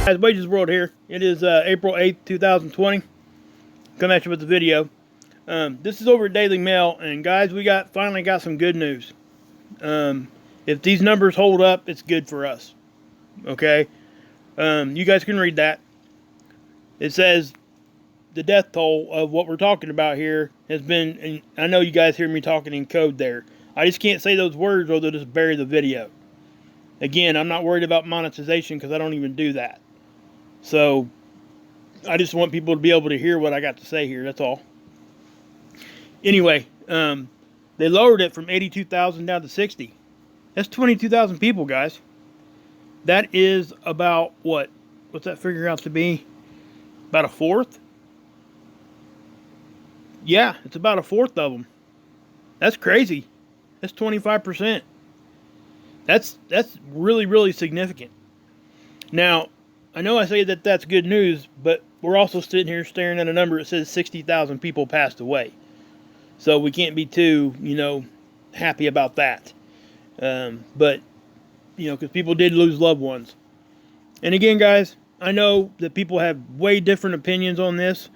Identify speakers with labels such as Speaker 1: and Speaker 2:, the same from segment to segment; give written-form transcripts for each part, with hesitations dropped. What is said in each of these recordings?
Speaker 1: Guys, Wages World here. It is April 8th, 2020. Come at you with the video. This is over at Daily Mail, and guys, we finally got some good news. If these numbers hold up, it's good for us. Okay? You guys can read that. It says the death toll of what we're talking about here has been, and I know you guys hear me talking in code there. I just can't say those words or they'll just bury the video. Again, I'm not worried about monetization because I don't even do that. So, I just want people to be able to hear what I got to say here, that's all. Anyway, they lowered it from 82,000 down to 60. That's 22,000 people, guys. That is about, what's that figure out to be? About a fourth? Yeah, it's about a fourth of them. That's crazy. That's 25%. That's really, really significant. Now, I know I say that that's good news, but we're also sitting here staring at a number that says 60,000 people passed away. So we can't be too, happy about that. But, because people did lose loved ones. And again, guys, I know that people have way different opinions on this.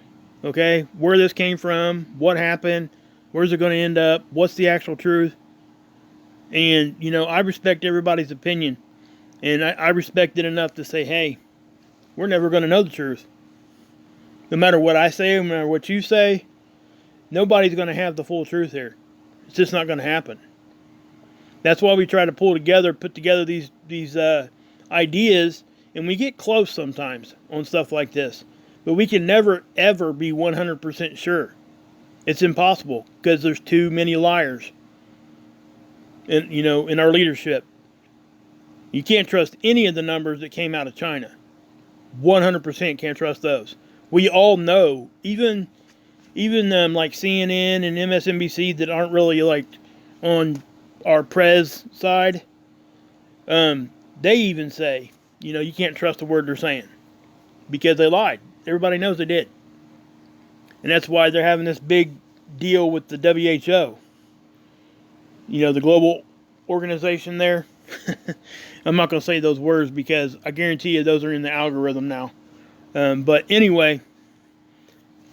Speaker 1: Okay? Where this came from, what happened, where's it going to end up, what's the actual truth. And, I respect everybody's opinion. And I respect it enough to say, hey, we're never going to know the truth. No matter what I say, no matter what you say, nobody's going to have the full truth here. It's just not going to happen. That's why we try to put together these ideas, and we get close sometimes on stuff like this. But we can never, ever be 100% sure. It's impossible because there's too many liars in our leadership. You can't trust any of the numbers that came out of China. 100% can't trust those. We all know, even like CNN and MSNBC that aren't really like on our prez side, they even say, you can't trust the word they're saying because they lied. Everybody knows they did. And that's why they're having this big deal with the WHO. The global organization there. I'm not going to say those words because I guarantee you those are in the algorithm now. But anyway,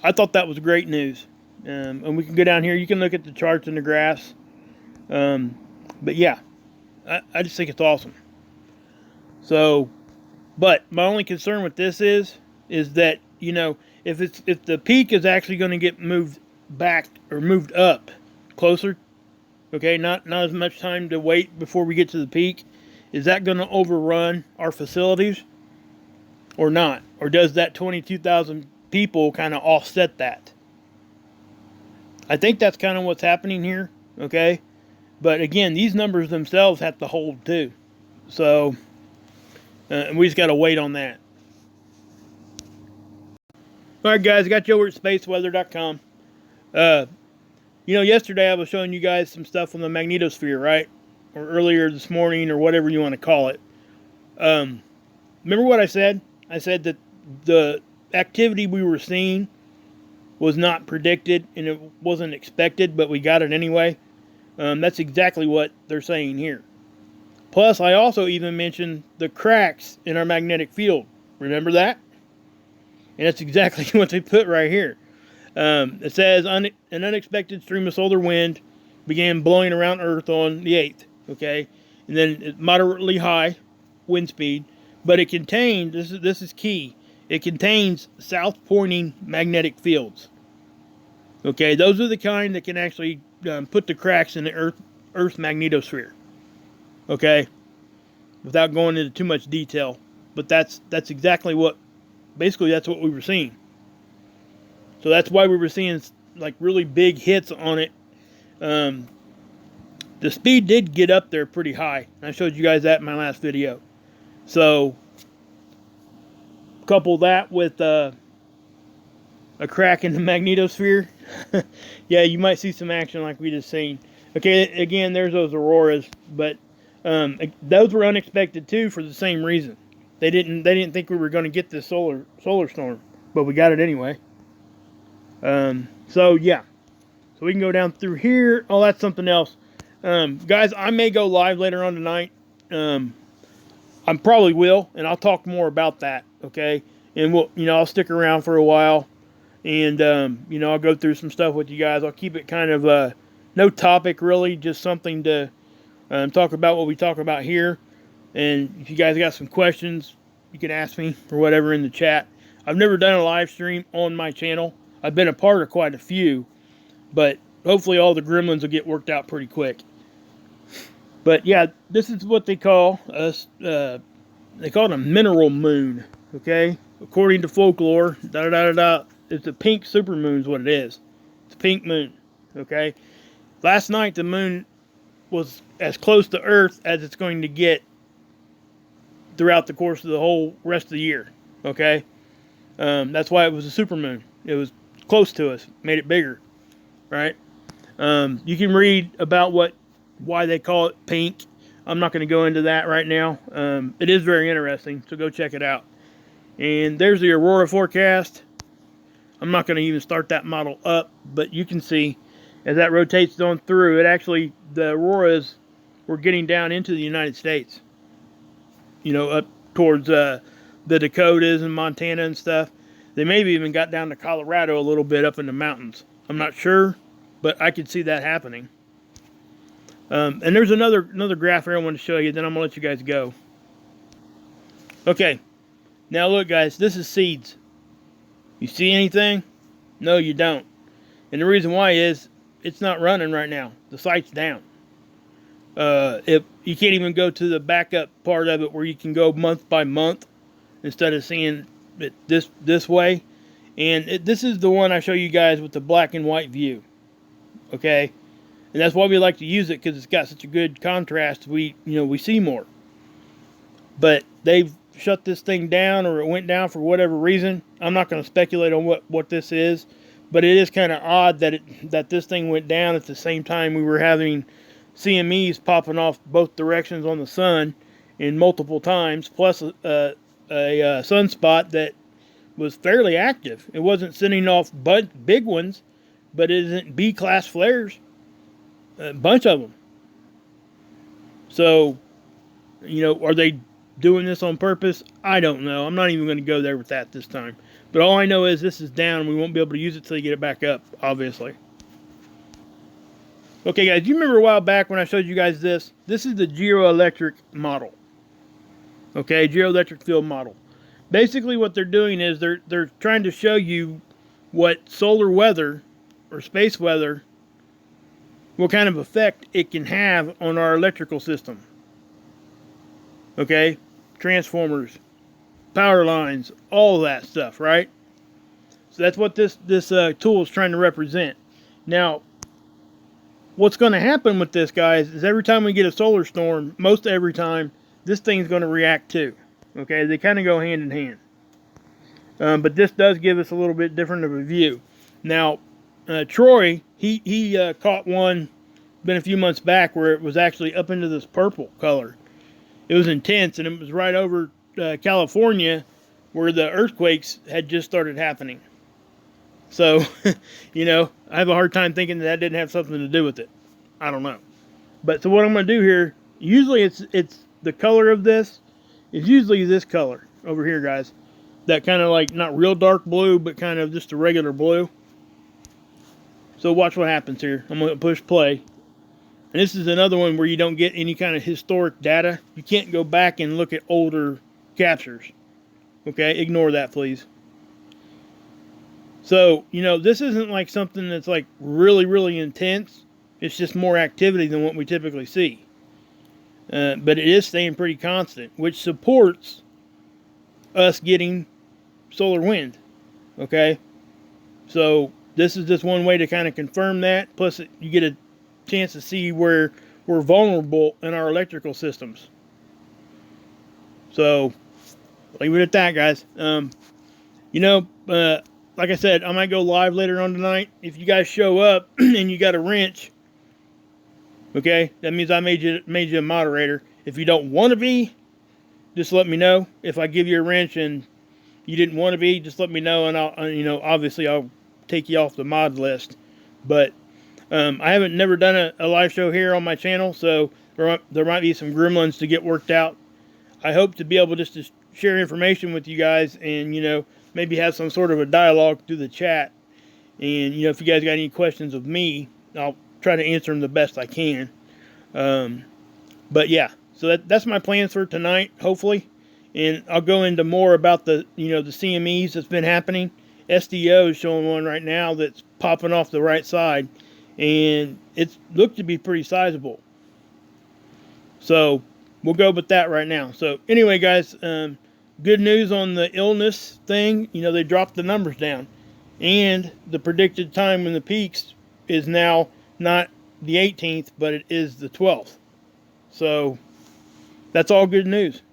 Speaker 1: I thought that was great news. And we can go down here. You can look at the charts and the graphs. But yeah, I just think it's awesome. So, but my only concern with this is that, if the peak is actually going to get moved back or moved up closer, okay, not as much time to wait before we get to the peak, is that going to overrun our facilities or not? Or does that 22,000 people kind of offset that? I think that's kind of what's happening here, okay? But again, these numbers themselves have to hold too. So, and we just got to wait on that. Alright guys, I got you over at spaceweather.com. Yesterday I was showing you guys some stuff on the magnetosphere, right? Or earlier this morning, or whatever you want to call it. Remember what I said? I said that the activity we were seeing was not predicted and it wasn't expected, but we got it anyway. That's exactly what they're saying here. Plus, I also even mentioned the cracks in our magnetic field. Remember that? And that's exactly what they put right here. It says, an unexpected stream of solar wind began blowing around Earth on the 8th. Okay? And then moderately high wind speed. But it contained, this is key, it contains south-pointing magnetic fields. Okay? Those are the kind that can actually put the cracks in the Earth's magnetosphere. Okay? Without going into too much detail. But that's exactly basically that's what we were seeing. So that's why we were seeing like really big hits on it. The speed did get up there pretty high. I showed you guys that in my last video. So couple that with a crack in the magnetosphere. Yeah, you might see some action like we just seen. Okay, again, there's those auroras, but those were unexpected too for the same reason. They didn't think we were going to get this solar storm, but we got it anyway. So yeah, so we can go down through here. Oh, that's something else. Guys, I may go live later on tonight. I probably will, and I'll talk more about that, okay? And we'll, I'll stick around for a while, and I'll go through some stuff with you guys. I'll keep it kind of no topic really, just something to talk about what we talk about here. And if you guys got some questions, you can ask me or whatever in the chat. I've never done a live stream on my channel. I've been a part of quite a few, but hopefully all the gremlins will get worked out pretty quick. But yeah, this is what they call us. They call it a mineral moon. Okay, according to folklore, it's a pink supermoon is what it is. It's a pink moon. Okay, last night the moon was as close to Earth as it's going to get throughout the course of the whole rest of the year. Okay, that's why it was a supermoon. It was close to us, made it bigger, right? You can read about why they call it pink. I'm not going to go into that right now. It is very interesting, so go check it out. And there's the aurora forecast. I'm not going to even start that model up, but you can see as that rotates on through, the auroras were getting down into the United States. Up towards the Dakotas and Montana and stuff. They maybe even got down to Colorado a little bit up in the mountains. I'm not sure, but I could see that happening. And there's another graph here I want to show you, then I'm going to let you guys go. Okay, now look guys, this is seeds. You see anything? No, you don't. And the reason why is, it's not running right now. The site's down. If you can't even go to the backup part of it where you can go month by month instead of seeing it this way. And this is the one I show you guys with the black and white view. Okay? And that's why we like to use it, because it's got such a good contrast. We see more. But they've shut this thing down, or it went down for whatever reason. I'm not going to speculate on what this is, but it is kind of odd that this thing went down at the same time we were having CMEs popping off both directions on the sun in multiple times, plus a sunspot that was fairly active. It wasn't sending off big ones, but it isn't B-class flares. A bunch of them. So, are they doing this on purpose? I don't know. I'm not even going to go there with that this time. But all I know is this is down. We won't be able to use it till you get it back up, obviously. Okay, guys, do you remember a while back when I showed you guys this? This is the geoelectric model. Okay, geoelectric field model. Basically what they're doing is they're trying to show you what solar weather or space weather, what kind of effect it can have on our electrical system. Okay? Transformers, power lines, all that stuff, right? So that's what this tool is trying to represent. Now, what's going to happen with this, guys, is every time we get a solar storm, most every time, this thing's going to react too. Okay? They kind of go hand in hand. But this does give us a little bit different of a view. Now, Troy, he caught one, been a few months back, where it was actually up into this purple color. It was intense, and it was right over California, where the earthquakes had just started happening. So, I have a hard time thinking that didn't have something to do with it. I don't know. But so what I'm going to do here, usually it's the color of this is usually this color over here, guys. That kind of like, not real dark blue, but kind of just a regular blue. So watch what happens here. I'm going to push play. And this is another one where you don't get any kind of historic data. You can't go back and look at older captures. Okay, ignore that, please. So, this isn't like something that's like really, really intense. It's just more activity than what we typically see. But it is staying pretty constant, which supports us getting solar wind. Okay? So, this is just one way to kind of confirm that. Plus, you get a chance to see where we're vulnerable in our electrical systems. So, leave it at that, guys. Like I said, I might go live later on tonight. If you guys show up and you got a wrench, okay, that means I made you a moderator. If you don't want to be, just let me know. If I give you a wrench and you didn't want to be, just let me know, and I'll, obviously I'll take you off the mod list. But I haven't never done a live show here on my channel, so there might be some gremlins to get worked out. I hope to be able just to share information with you guys, and maybe have some sort of a dialogue through the chat. And if you guys got any questions of me, I'll try to answer them the best I can. But yeah, so that's my plans for tonight, hopefully. And I'll go into more about the the CMEs that's been happening. SDO is showing one right now that's popping off the right side, and it's looked to be pretty sizable. So we'll go with that right now. So anyway, guys, good news on the illness thing. They dropped the numbers down, and the predicted time when the peaks is now not the 18th, but it is the 12th. So that's all good news,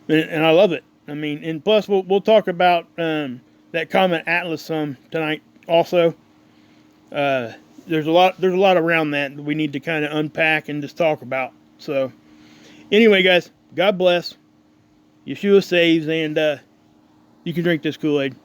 Speaker 1: and I love it. I mean, and plus we'll talk about that Comet Atlas some tonight also. There's a lot around that we need to kind of unpack and just talk about. So anyway, guys, God bless. Yeshua saves, and you can drink this Kool-Aid.